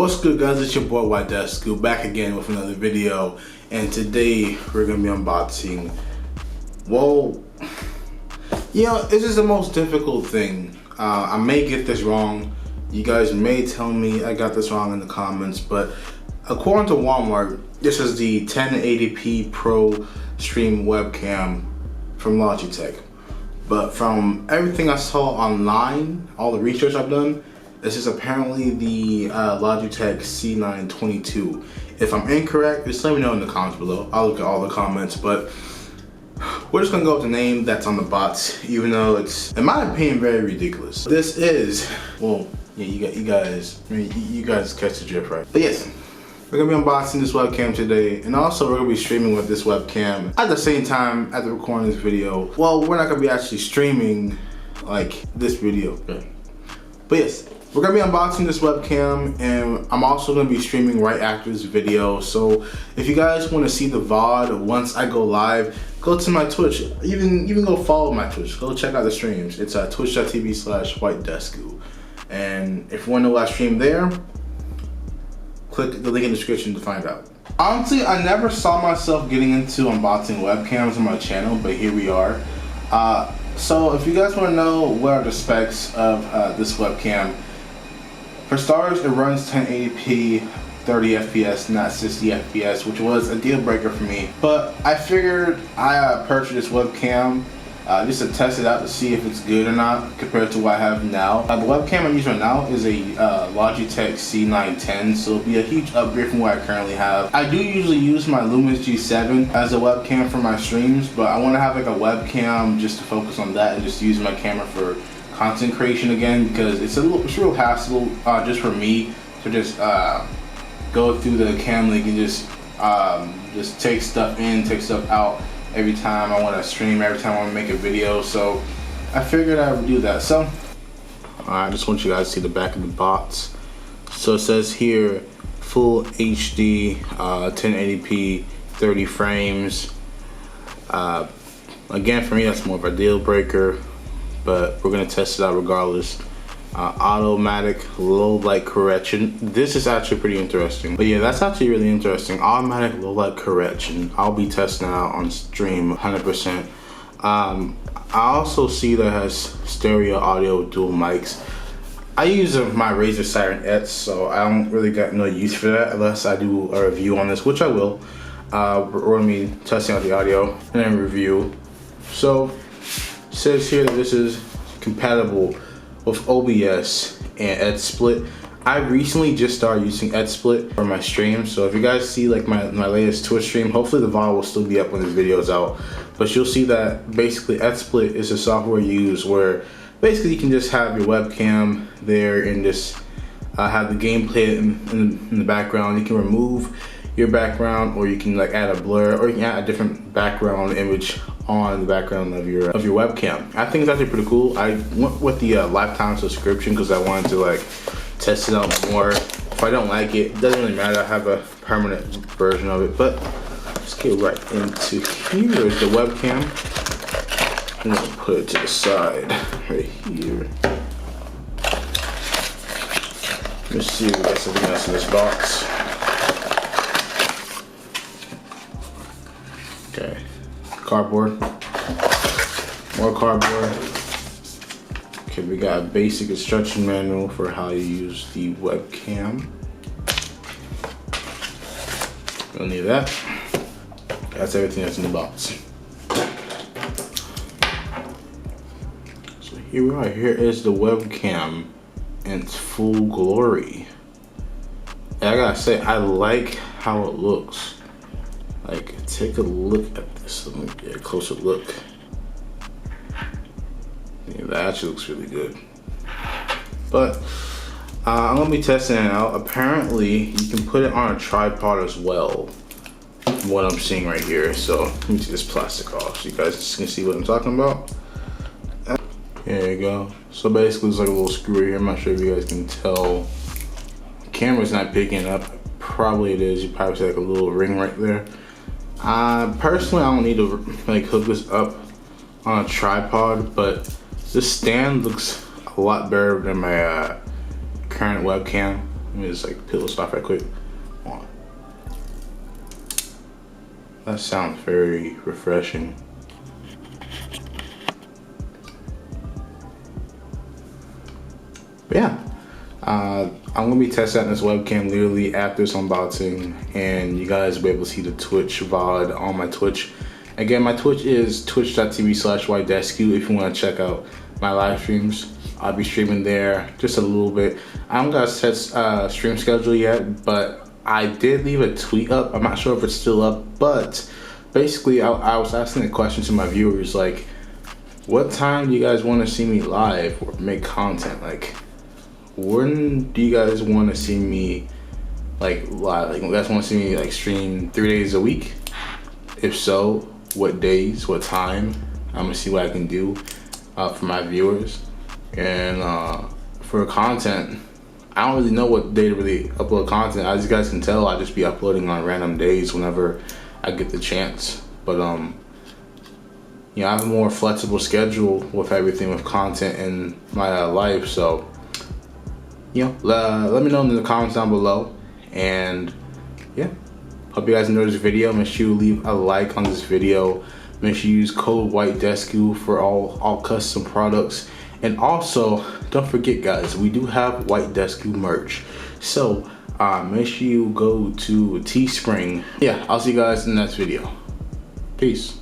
What's good, guys? It's your boy WhiteDesku back again with another video, and today we're gonna be unboxing. Well, you know, this is the most difficult thing. I may get this wrong. You guys may tell me I got this wrong in the comments, but according to Walmart, this is the 1080p Pro Stream webcam from Logitech. But from everything I saw online, all the research I've done, this is apparently the Logitech C922. If I'm incorrect, just let me know in the comments below. I'll look at all the comments, but we're just gonna go with the name that's on the box, even though it's, in my opinion, very ridiculous. This is, well, yeah, you guys catch the drift, right? But yes, we're gonna be unboxing this webcam today, and also we're gonna be streaming with this webcam at the same time at the recording this video. Well, we're not gonna be actually streaming like this video, but yes. We're gonna be unboxing this webcam, and I'm also gonna be streaming right after this video. So if you guys want to see the VOD once I go live, go to my Twitch. Even go follow my Twitch. Go check out the streams. It's twitch.tv/WhiteDesku. And if you want to know what I stream there, click the link in the description to find out. Honestly, I never saw myself getting into unboxing webcams on my channel, but here we are. So if you guys want to know what are the specs of this webcam, for starters, it runs 1080p 30 FPS, not 60 FPS, which was a deal breaker for me. But I figured I purchased this webcam just to test it out to see if it's good or not compared to what I have now. The webcam I'm using right now is a Logitech C910, so it'll be a huge upgrade from what I currently have. I do usually use my Lumens G7 as a webcam for my streams, but I want to have like a webcam just to focus on that and just use my camera for content creation again, because it's a real hassle just for me to just go through the cam link and just take stuff in, take stuff out every time I want to stream, every time I want to make a video. So I figured I would do that. So I just want you guys to see the back of the box. So it says here full HD 1080p 30 frames. Again, for me that's more of a deal breaker, but we're gonna test it out regardless. Automatic low light correction. This is actually pretty interesting. But yeah, that's actually really interesting. Automatic low light correction. I'll be testing it out on stream 100%. I also see that it has stereo audio with dual mics. I use my Razer Siren X, so I don't really got no use for that unless I do a review on this, which I will. We're gonna be testing out the audio and then review. So it says here that this is compatible with OBS and XSplit. I recently just started using XSplit for my streams, so if you guys see like my latest Twitch stream, hopefully the VOD will still be up when this video is out, but you'll see that basically XSplit is a software you use where basically you can just have your webcam there and just have the gameplay in the background. You can remove your background, or you can like add a blur, or you can add a different background image on the background of your webcam. I think it's actually pretty cool. I went with the lifetime subscription because I wanted to like test it out more. If I don't like it, it doesn't really matter. I have a permanent version of it. But let's get right into here. There's the webcam. I'm gonna put it to the side right here. Let's see if we got something else in this box. Okay, cardboard, more cardboard. Okay, we got a basic instruction manual for how you use the webcam. Don't need that. That's everything that's in the box. So here we are. Here is the webcam in its full glory. And I gotta say, I like how it looks. Like, take a look at this. Let me get a closer look. Yeah, that actually looks really good. But I'm gonna be testing it out. Apparently, you can put it on a tripod as well. What I'm seeing right here. So let me take this plastic off so you guys can see what I'm talking about. There you go. So basically, it's like a little screw here. I'm not sure if you guys can tell. The camera's not picking it up. Probably it is. You probably see like a little ring right there. Personally, I don't need to like hook this up on a tripod, but this stand looks a lot better than my current webcam. Let me just like peel this off right quick. Hold on. That sounds very refreshing. But yeah, I'm gonna be testing out this webcam literally after this unboxing, and you guys will be able to see the Twitch VOD on my Twitch. Again, my Twitch is twitch.tv/WhiteDesku if you want to check out my live streams. I'll be streaming there just a little bit. I haven't got a set stream schedule yet, but I did leave a tweet up. I'm not sure if it's still up, but basically I was asking a question to my viewers, like, what time do you guys want to see me live or make content? Like, when do you guys want to see me like live? Like, you guys want to see me like stream 3 days a week? If so, what days, what time? I'm gonna see what I can do for my viewers. And for content, I don't really know what day to really upload content. As you guys can tell, I just be uploading on random days whenever I get the chance. But you know, I have a more flexible schedule with everything, with content in my life. So you know, let me know in the comments down below. And yeah, hope you guys enjoyed this video. Make sure you leave a like on this video. Make sure you use code WhiteDesku for all custom products. And also, don't forget guys, we do have WhiteDesku merch. So make sure you go to Teespring. Yeah, I'll see you guys in the next video. Peace.